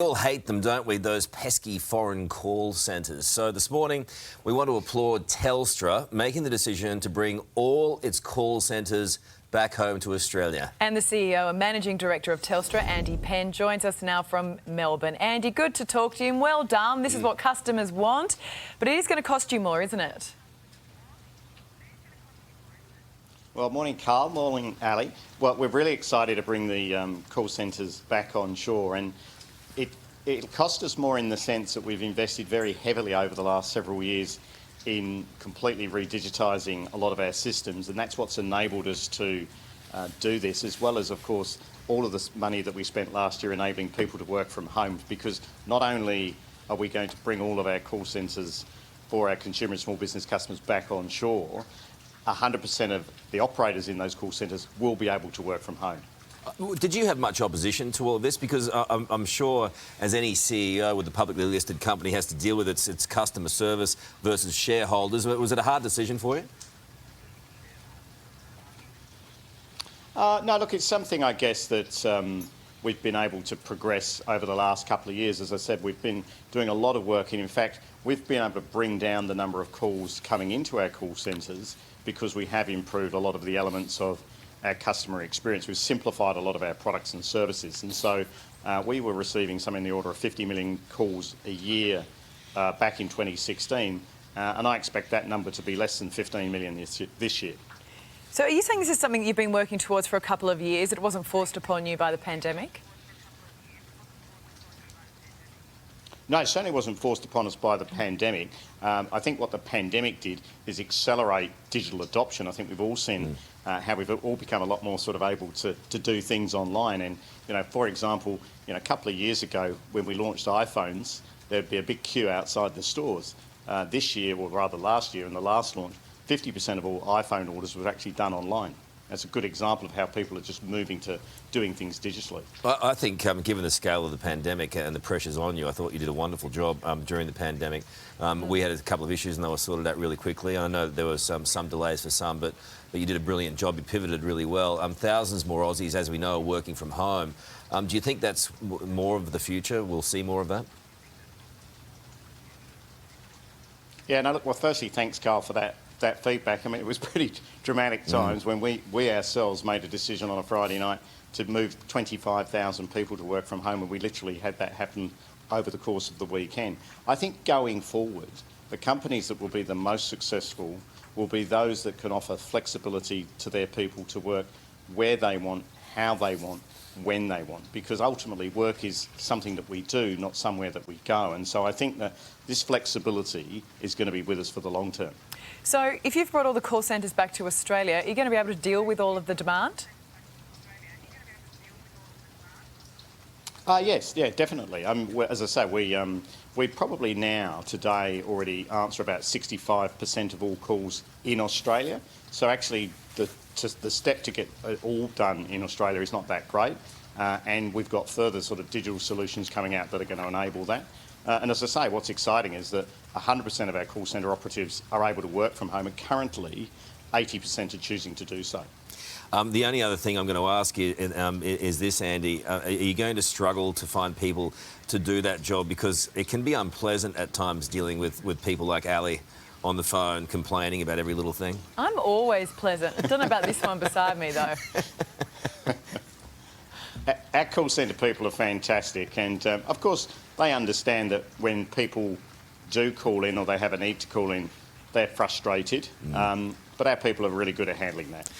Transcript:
We all hate them, don't we, those pesky foreign call centres. So this morning, we want to applaud Telstra making the decision to bring all its call centres back home to Australia. And the CEO and Managing Director of Telstra, Andy Penn, joins us now from Melbourne. Andy, good to talk to you and well done. This is what customers want, but it is going to cost you more, isn't it? Well, morning, Karl. Morning, Ali. Well, we're really excited to bring the call centres back on shore, and it cost us more in the sense that we've invested very heavily over the last several years in completely redigitising a lot of our systems, and that's what's enabled us to do this, as well as, of course, all of this money that we spent last year enabling people to work from home, because not only are we going to bring all of our call centres for our consumer and small business customers back on shore, 100% of the operators in those call centres will be able to work from home. Did you have much opposition to all of this? Because I'm sure, as any CEO with a publicly listed company has to deal with its customer service versus shareholders, was it a hard decision for you? No, look, it's something, I guess, that we've been able to progress over the last couple of years. As I said, we've been doing a lot of work, and in fact, we've been able to bring down the number of calls coming into our call centres because we have improved a lot of the elements of our customer experience. We've simplified a lot of our products and services, and so we were receiving something in the order of 50 million calls a year back in 2016, and I expect that number to be less than 15 million this year. So are you saying this is something you've been working towards for a couple of years? It wasn't forced upon you by the pandemic? No, it certainly wasn't forced upon us by the pandemic. I think what the pandemic did is accelerate digital adoption. I think we've all seen how we've all become a lot more sort of able to do things online. And, for example, a couple of years ago when we launched iPhones, there'd be a big queue outside the stores. This year, or rather last year in the last launch, 50% of all iPhone orders were actually done online. That's a good example of how people are just moving to doing things digitally. I think, given the scale of the pandemic and the pressures on you, I thought you did a wonderful job during the pandemic. We had a couple of issues and they were sorted out really quickly. I know there was some delays for some, but you did a brilliant job. You pivoted really well. Thousands more Aussies, as we know, are working from home. Do you think that's more of the future? We'll see more of that? Yeah, no, look, well, firstly, thanks, Karl, for that feedback. I mean, it was pretty dramatic times when we ourselves made a decision on a Friday night to move 25,000 people to work from home, and we literally had that happen over the course of the weekend. I think going forward, the companies that will be the most successful will be those that can offer flexibility to their people to work where they want, how they want, when they want, because ultimately work is something that we do, not somewhere that we go. And so I think that this flexibility is going to be with us for the long term. So if you've brought all the call centres back to Australia, are you going to be able to deal with all of the demand? Yes, yeah, definitely. As I say, we probably now, today, already answer about 65% of all calls in Australia. So actually, the step to get it all done in Australia is not that great. And we've got further sort of digital solutions coming out that are going to enable that. And as I say, what's exciting is that 100% of our call centre operatives are able to work from home, and currently 80% are choosing to do so. The only other thing I'm going to ask you is this, Andy. Are you going to struggle to find people to do that job? Because it can be unpleasant at times dealing with people like Ali on the phone complaining about every little thing. I'm always pleasant. I don't know about this one beside me, though. Our call centre people are fantastic, and of course they understand that when people do call in or they have a need to call in, they're frustrated, but our people are really good at handling that.